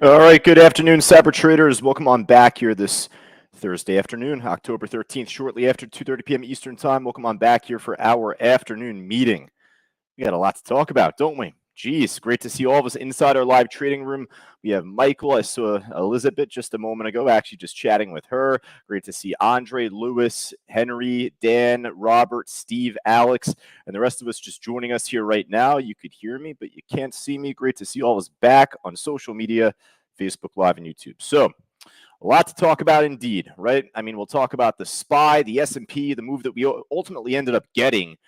All right, good afternoon, Cyber Traders. Welcome on back here this Thursday afternoon, October 13th, shortly after 2:30 p.m. Eastern Time. Welcome on back here for our afternoon meeting. We got a lot to talk about, don't we? Geez, great to see all of us inside our live trading room. We have Michael. I saw Elizabeth just a moment ago, actually just chatting with her. Great to see Andre, Lewis, Henry, Dan, Robert, Steve, Alex, and the rest of us just joining us here right now. You could hear me, but you can't see me. Great to see all of us back on social media, Facebook Live and YouTube. So, a lot to talk about indeed, right? I mean, we'll talk about the SPY, the S&P, the move that we ultimately ended up getting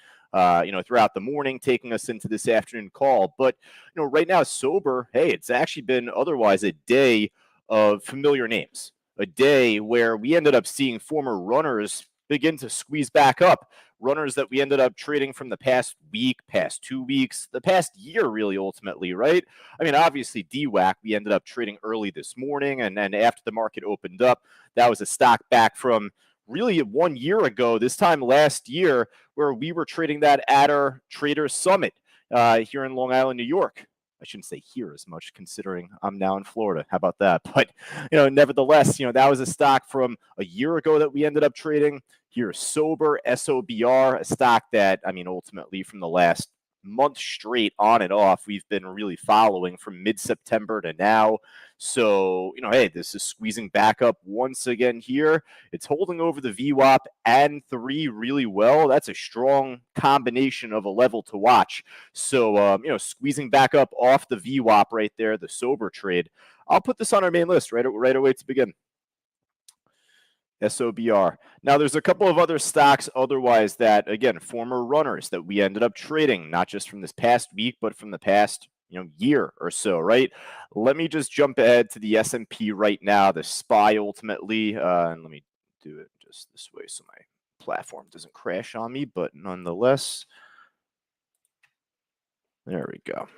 throughout the morning, taking us into this afternoon call. But, right now, sober, hey, it's actually been otherwise a day of familiar names, a day where we ended up seeing former runners begin to squeeze back up. Runners that we ended up trading from the past week, past 2 weeks, the past year, really, ultimately, right? I mean, obviously, DWAC, we ended up trading early this morning, and then after the market opened up, that was a stock back from really 1 year ago, this time last year, where we were trading that at our Traders Summit here in Long Island, New York. I shouldn't say here as much, considering I'm now in Florida. How about that? But, nevertheless, that was a stock from a year ago that we ended up trading. Here, Sober, SOBR, a stock that, I mean, ultimately from the last month straight on and off, we've been really following from mid-September to now. So, hey, this is squeezing back up once again here. It's holding over the VWAP and 3 really well. That's a strong combination of a level to watch. So, squeezing back up off the VWAP right there, the sober trade. I'll put this on our main list right away to begin. SOBR. Now, there's a couple of other stocks otherwise that, again, former runners that we ended up trading, not just from this past week, but from the past year or so, right? Let me just jump ahead to the S&P right now, the SPY ultimately, and let me do it just this way so my platform doesn't crash on me, but nonetheless, there we go.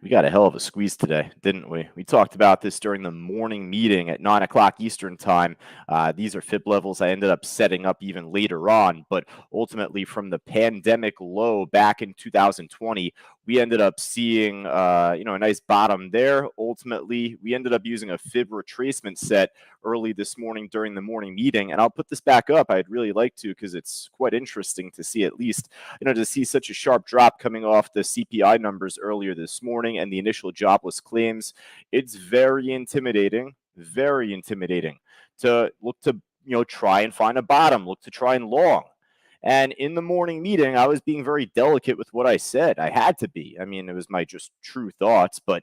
We got a hell of a squeeze today, didn't we? We talked about this during the morning meeting at 9 o'clock Eastern time. These are FIB levels I ended up setting up even later on, but ultimately from the pandemic low back in 2020, we ended up seeing, a nice bottom there. Ultimately, we ended up using a FIB retracement set early this morning during the morning meeting, and I'll put this back up. I'd really like to because it's quite interesting to see at least, to see such a sharp drop coming off the CPI numbers earlier this morning and the initial jobless claims. It's very intimidating to look to, try and find a bottom, look to try and long. And in the morning meeting, I was being very delicate with what I said. I had to be. I mean, it was my just true thoughts, but,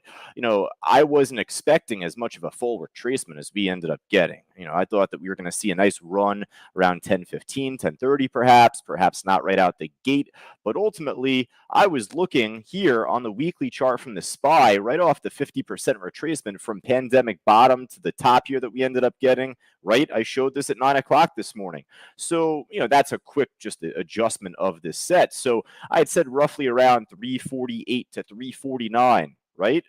I wasn't expecting as much of a full retracement as we ended up getting. I thought that we were going to see a nice run around 10:15, 10:30, perhaps not right out the gate. But ultimately, I was looking here on the weekly chart from the SPY right off the 50% retracement from pandemic bottom to the top here that we ended up getting, right? I showed this at 9 o'clock this morning. So, that's a quick just adjustment of this set. So I had said roughly around 348 to 349, right?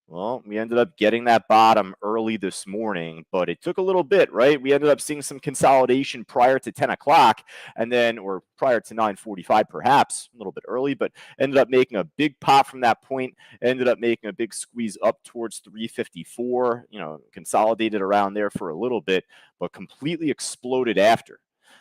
Well, we ended up getting that bottom early this morning, but it took a little bit, right? We ended up seeing some consolidation prior to 10 o'clock and then, or prior to 9:45, perhaps a little bit early, but ended up making a big pop from that point, ended up making a big squeeze up towards 354, consolidated around there for a little bit, but completely exploded after.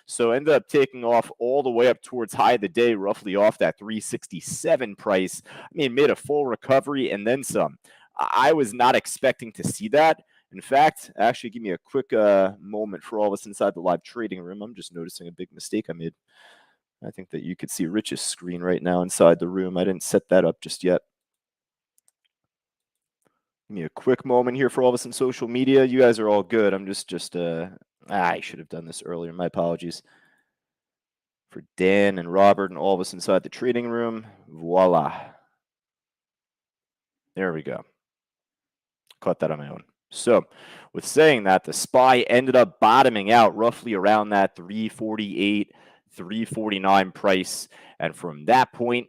So ended up taking off all the way up towards high of the day, roughly off that 367 price. I mean, made a full recovery and then some. I was not expecting to see that. In fact, actually, give me a quick moment for all of us inside the live trading room. I'm just noticing a big mistake I made. I think that you could see Rich's screen right now inside the room. I didn't set that up just yet. Give me a quick moment here for all of us in social media. You guys are all good. I'm I should have done this earlier. My apologies. For Dan and Robert and all of us inside the trading room. Voila. There we go. Caught that on my own. So with saying that, the SPY ended up bottoming out roughly around that 348, 349 price. And from that point,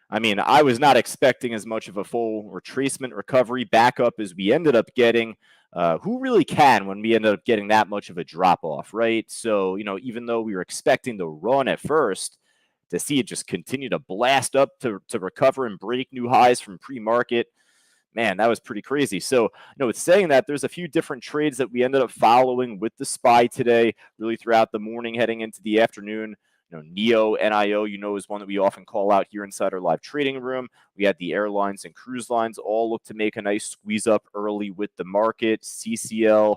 I mean, I was not expecting as much of a full retracement recovery back up as we ended up getting. Who really can when we ended up getting that much of a drop off, right? So, even though we were expecting to run at first, to see it just continue to blast up to recover and break new highs from pre-market, Man, that was pretty crazy. So, with saying that, there's a few different trades that we ended up following with the SPY today, really throughout the morning, heading into the afternoon. NEO, NIO, is one that we often call out here inside our live trading room. We had the airlines and cruise lines all look to make a nice squeeze up early with the market. CCL,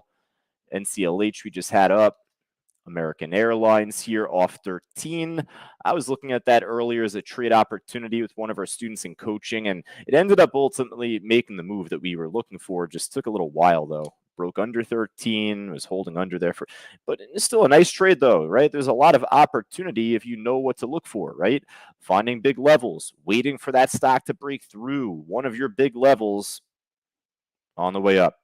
NCLH, we just had up. American Airlines here off 13. I was looking at that earlier as a trade opportunity with one of our students in coaching, and it ended up ultimately making the move that we were looking for. Just took a little while, though. Broke under 13, was holding under there but it's still a nice trade, though, right? There's a lot of opportunity if you know what to look for, right? Finding big levels, waiting for that stock to break through one of your big levels on the way up.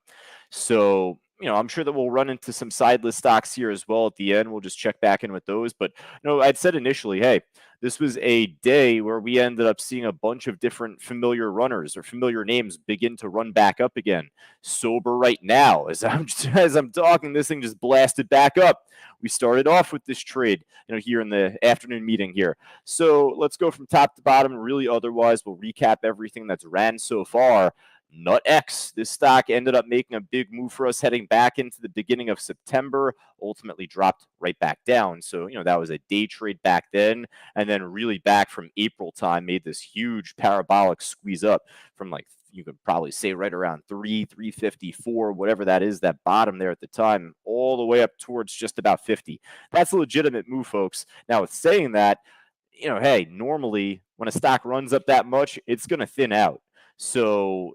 So, I'm sure that we'll run into some side list stocks here as well at the end. We'll just check back in with those. But, I'd said initially, hey, this was a day where we ended up seeing a bunch of different familiar runners or familiar names begin to run back up again. Sober right now, as I'm talking, this thing just blasted back up. We started off with this trade, here in the afternoon meeting here. So let's go from top to bottom. Really, otherwise, we'll recap everything that's ran so far. NutX, this stock ended up making a big move for us heading back into the beginning of September, ultimately dropped right back down. So, that was a day trade back then. And then really back from April time, made this huge parabolic squeeze up from you could probably say right around 354, whatever that is, that bottom there at the time, all the way up towards just about 50. That's a legitimate move, folks. Now, with saying that, hey, normally when a stock runs up that much, it's going to thin out. So,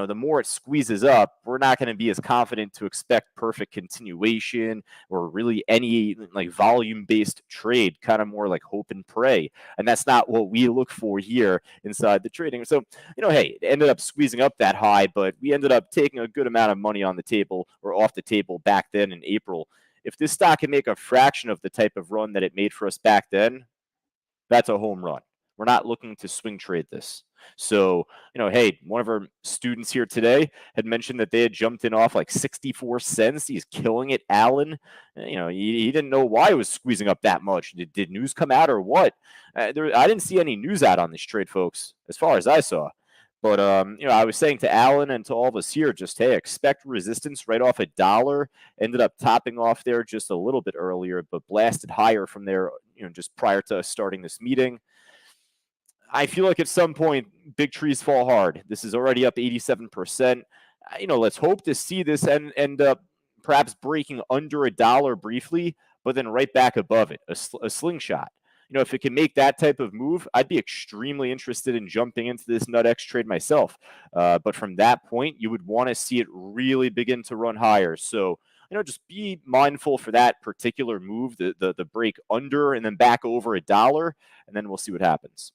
the more it squeezes up, we're not going to be as confident to expect perfect continuation or really any volume-based trade, kind of more like hope and pray. And that's not what we look for here inside the trading. So, hey, it ended up squeezing up that high, but we ended up taking a good amount of money on the table or off the table back then in April. If this stock can make a fraction of the type of run that it made for us back then, that's a home run. We're not looking to swing trade this. So, hey, one of our students here today had mentioned that they had jumped in off 64 cents. He's killing it, Alan. He didn't know why it was squeezing up that much. Did news come out or what? I didn't see any news out on this trade, folks, as far as I saw. But, I was saying to Alan and to all of us here, just, hey, expect resistance right off $1. Ended up topping off there just a little bit earlier, but blasted higher from there, just prior to us starting this meeting. I feel like at some point, big trees fall hard. This is already up 87%. Let's hope to see this end up perhaps breaking under $1 briefly, but then right back above it, a slingshot. If it can make that type of move, I'd be extremely interested in jumping into this NutX trade myself. But from that point, you would want to see it really begin to run higher. So, just be mindful for that particular move, the break under and then back over $1, and then we'll see what happens.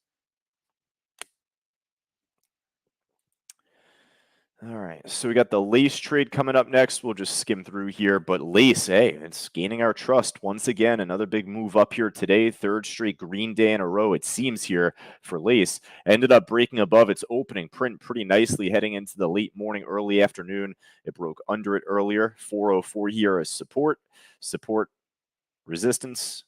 All right, so we got the Lace trade coming up next. We'll just skim through here, but Lace, hey, it's gaining our trust once again. Another big move up here today, third straight green day in a row, it seems here for Lace. Ended up breaking above its opening print pretty nicely heading into the late morning, early afternoon. It broke under it earlier, 404 here as support, resistance,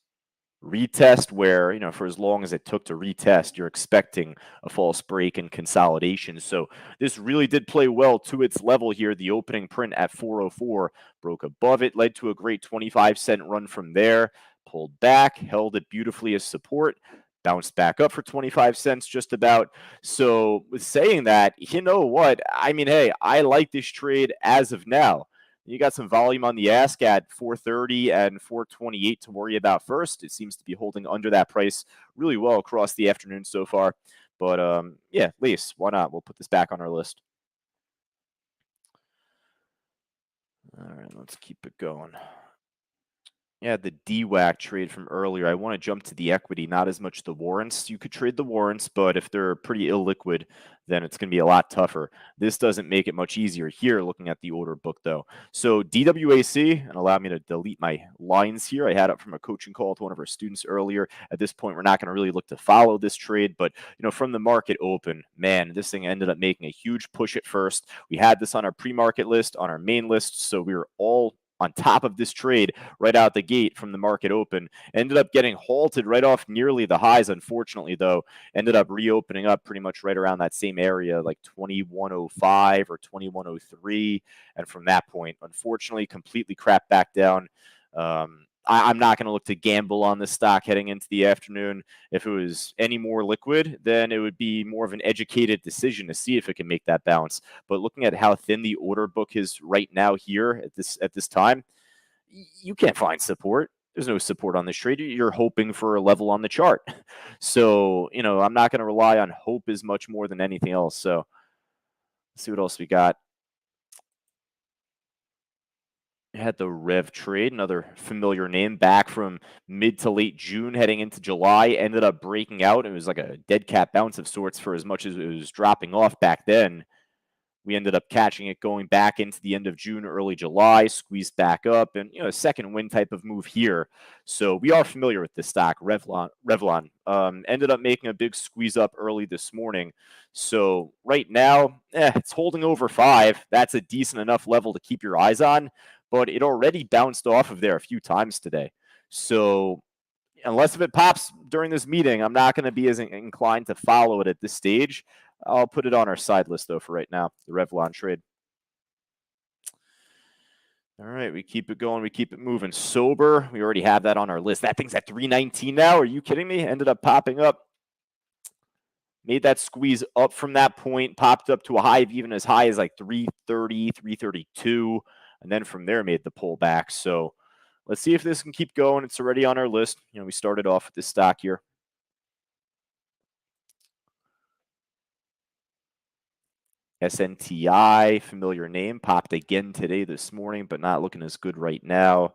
retest, where for as long as it took to retest, you're expecting a false break and consolidation. So this really did play well to its level here. The opening print at 404 broke above it, led to a great 25-cent run from there, pulled back, held it beautifully as support, bounced back up for 25 cents just about. So with saying that, you know what, hey, I like this trade as of now. You got some volume on the ask at 430 and 428 to worry about first. It seems to be holding under that price really well across the afternoon so far. But yeah, Lace, why not? We'll put this back on our list. All right, let's keep it going. Yeah, the DWAC trade from earlier. I want to jump to the equity, not as much the warrants. You could trade the warrants, but if they're pretty illiquid, then it's going to be a lot tougher. This doesn't make it much easier here looking at the order book, though. So DWAC, and allow me to delete my lines here. I had up from a coaching call to one of our students earlier. At this point, we're not going to really look to follow this trade, but from the market open, man, this thing ended up making a huge push at first. We had this on our pre-market list, on our main list, so we were all on top of this trade right out the gate from the market open. Ended up getting halted right off nearly the highs, unfortunately, though. Ended up reopening up pretty much right around that same area, like 2105 or 2103. And from that point, unfortunately, completely crapped back down. I'm not going to look to gamble on this stock heading into the afternoon. If it was any more liquid, then it would be more of an educated decision to see if it can make that bounce. But looking at how thin the order book is right now here at this time, you can't find support. There's no support on this trade. You're hoping for a level on the chart. So, I'm not going to rely on hope as much more than anything else. So, let's see what else we got. Had the Rev trade, another familiar name, back from mid to late June heading into July, ended up breaking out. It was like a dead cat bounce of sorts for as much as it was dropping off back then. We ended up catching it going back into the end of June, early July, squeezed back up, and a second win type of move here. So we are familiar with this stock, Revlon. Ended up making a big squeeze up early this morning. So right now, it's holding over 5. That's a decent enough level to keep your eyes on, but it already bounced off of there a few times today. So unless if it pops during this meeting, I'm not going to be as inclined to follow it at this stage. I'll put it on our side list, though, for right now, the Revlon trade. All right, we keep it going. We keep it moving. Sober, we already have that on our list. That thing's at 319 now. Are you kidding me? Ended up popping up. Made that squeeze up from that point, popped up to a high of even as high as like 330, 332, and then from there made the pullback. So let's see if this can keep going. It's already on our list. We started off with this stock here. SNTI, familiar name, popped again today this morning, but not looking as good right now.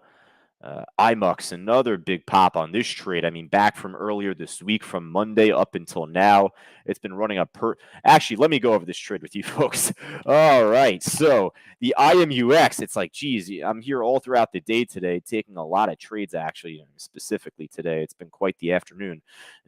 IMUX, another big pop on this trade. I mean, back from earlier this week, from Monday up until now, it's been running up Actually, let me go over this trade with you folks. All right, so the IMUX, it's like, geez, I'm here all throughout the day today, taking a lot of trades, actually, specifically today. It's been quite the afternoon.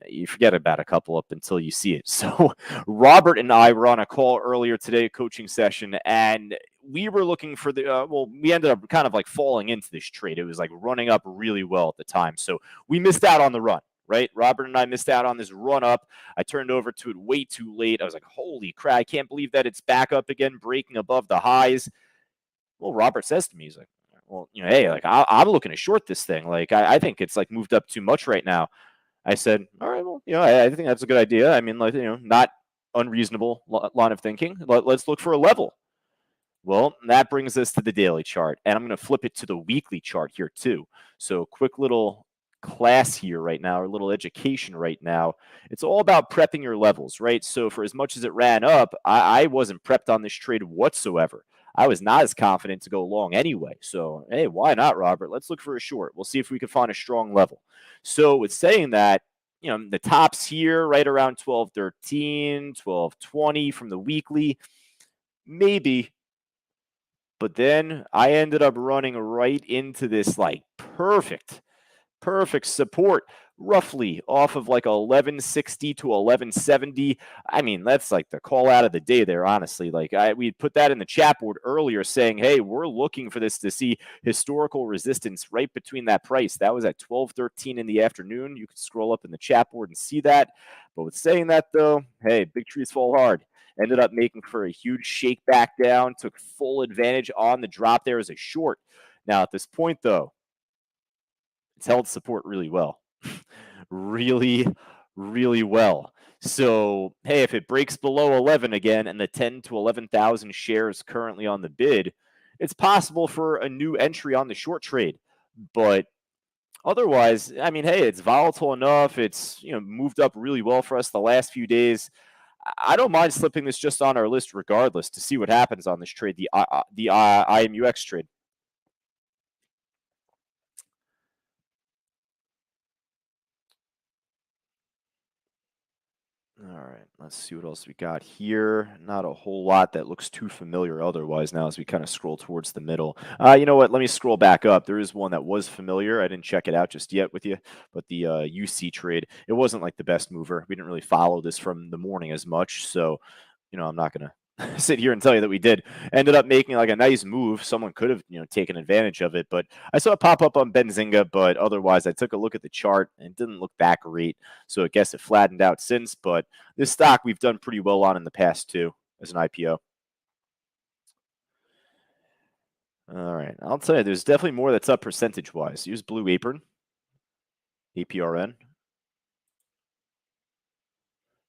You forget about a couple up until you see it. So Robert and I were on a call earlier today, a coaching session, and we were looking for we ended up kind of like falling into this trade. It was like running up really well at the time. So we missed out on the run, right? Robert and I missed out on this run up. I turned over to it way too late. I was like, holy crap, I can't believe that it's back up again, breaking above the highs. Well, Robert says to me, he's like, well, hey, like I'm looking to short this thing. Like, I think it's like moved up too much right now. I said, all right, well, I think that's a good idea. I mean, like, not unreasonable line of thinking. Let's look for a level. Well, that brings us to the daily chart, and I'm going to flip it to the weekly chart here too. So quick little class here right now, or little education right now. It's all about prepping your levels, right? So for as much as it ran up, I wasn't prepped on this trade whatsoever. I was not as confident to go long anyway. So, hey, why not, Robert? Let's look for a short. We'll see if we can find a strong level. So with saying that, the tops here right around 1213, 1220 from the weekly, maybe. But then I ended up running right into this like perfect support, roughly off of like 1160 to 1170. I mean, that's like the call out of the day there, honestly. Like we put that in the chat board earlier saying, hey, we're looking for this to see historical resistance right between that price. That was at 1213 in the afternoon. You can scroll up in the chat board and see that. But with saying that, though, hey, big trees fall hard. Ended up making for a huge shake back down, took full advantage on the drop there as a short. Now, at this point, though, it's held support really well. really, really well. So, hey, if it breaks below 11 again and the 10 to 11,000 shares currently on the bid, it's possible for a new entry on the short trade. But otherwise, I mean, hey, it's volatile enough. It's, moved up really well for us the last few days. I don't mind slipping this just on our list regardless to see what happens on this trade, the IMUX trade. All right, let's see what else we got here. Not a whole lot that looks too familiar otherwise now as we kind of scroll towards the middle. You know what? Let me scroll back up. There is one that was familiar. I didn't check it out just yet with you, but the UC trade, it wasn't like the best mover. We didn't really follow this from the morning as much. So, I'm not going to sit here and tell you that we did. Ended up making like a nice move. Someone could have, taken advantage of it, but I saw it pop up on Benzinga. But otherwise, I took a look at the chart and it didn't look that great. So I guess it flattened out since. But this stock we've done pretty well on in the past too as an IPO. All right, I'll tell you, there's definitely more that's up percentage-wise. Use Blue Apron, APRN.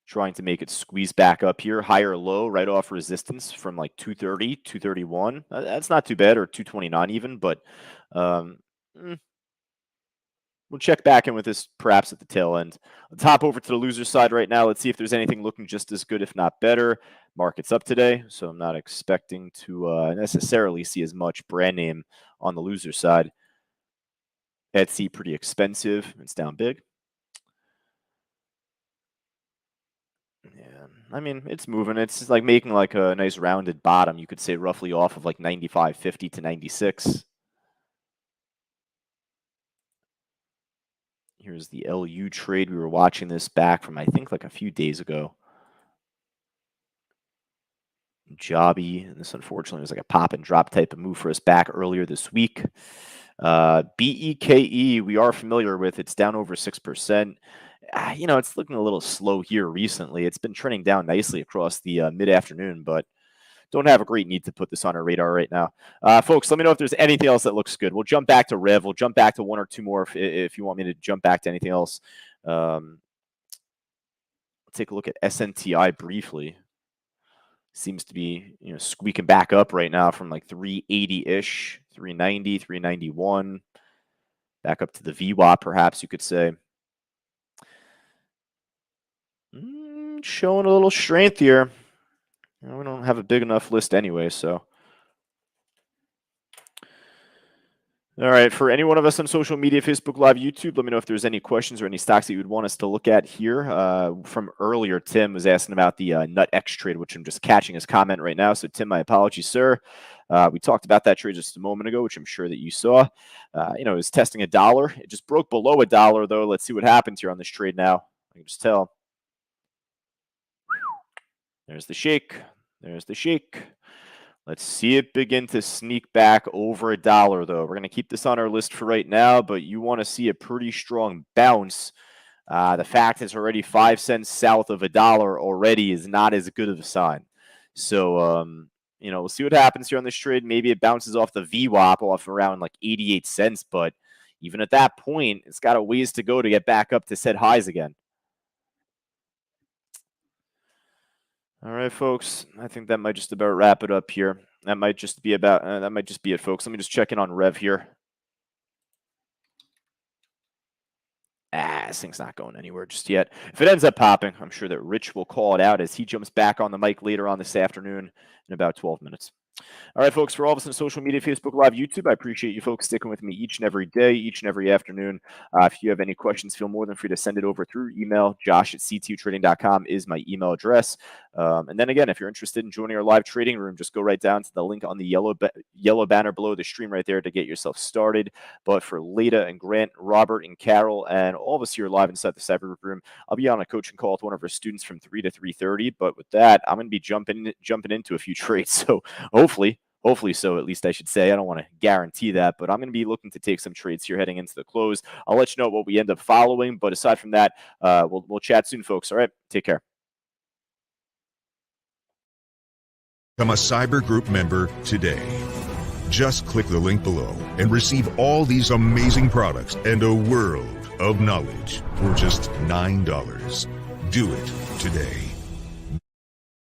Trying to make it squeeze back up here, higher low, right off resistance from like 230, 231. That's not too bad, or 229 even, but we'll check back in with this perhaps at the tail end. Let's hop over to the loser side right now. Let's see if there's anything looking just as good, if not better. Market's up today, so I'm not expecting to necessarily see as much brand name on the loser side. Etsy, pretty expensive. It's down big. Yeah, I mean, it's moving. It's like making like a nice rounded bottom, you could say, roughly off of like 95.50 to 96. Here's the LU trade. We were watching this back from, I think, like a few days ago. Jobby. And this, unfortunately, was like a pop and drop type of move for us back earlier this week. BEKE, we are familiar with. It's down over 6%. It's looking a little slow here recently. It's been trending down nicely across the mid-afternoon, but don't have a great need to put this on our radar right now. Folks, let me know if there's anything else that looks good. We'll jump back to Rev. We'll jump back to one or two more if you want me to jump back to anything else. Take a look at SNTI briefly. Seems to be squeaking back up right now from like 380-ish, 390, 391. Back up to the VWAP, perhaps you could say. Showing a little strength here. We don't have a big enough list anyway, so. All right, for any one of us on social media, Facebook Live, YouTube, let me know if there's any questions or any stocks that you would want us to look at here. From earlier, Tim was asking about the NutX trade, which I'm just catching his comment right now. So, Tim, my apologies, sir. We talked about that trade just a moment ago, which I'm sure that you saw. It was testing $1. It just broke below $1, though. Let's see what happens here on this trade now. I can just tell. There's the shake. There's the shake. Let's see it begin to sneak back over $1, though. We're going to keep this on our list for right now, but you want to see a pretty strong bounce. The fact it's already 5 cents south of $1 already is not as good of a sign. So, we'll see what happens here on this trade. Maybe it bounces off the VWAP off around like 88 cents, but even at that point, it's got a ways to go to get back up to said highs again. All right, folks. I think that might just about wrap it up here. That might just be about. That might just be it, folks. Let me just check in on Rev here. This thing's not going anywhere just yet. If it ends up popping, I'm sure that Rich will call it out as he jumps back on the mic later on this afternoon in about 12 minutes. All right, folks, for all of us on social media, Facebook Live, YouTube, I appreciate you folks sticking with me each and every day, each and every afternoon. If you have any questions, feel more than free to send it over through email. josh@ctutrading.com is my email address. And then again, if you're interested in joining our live trading room, just go right down to the link on the yellow banner below the stream right there to get yourself started. But for Leda and Grant, Robert and Carol, and all of us here live inside the Cyber Group room, I'll be on a coaching call with one of our students from 3 to 3:30. But with that, I'm going to be jumping into a few trades. So hopefully so, at least I should say. I don't want to guarantee that, but I'm going to be looking to take some trades here heading into the close. I'll let you know what we end up following, but aside from that, we'll chat soon, folks. All right, take care. Become a Cyber Group member today. Just click the link below and receive all these amazing products and a world of knowledge for just $9. Do it today.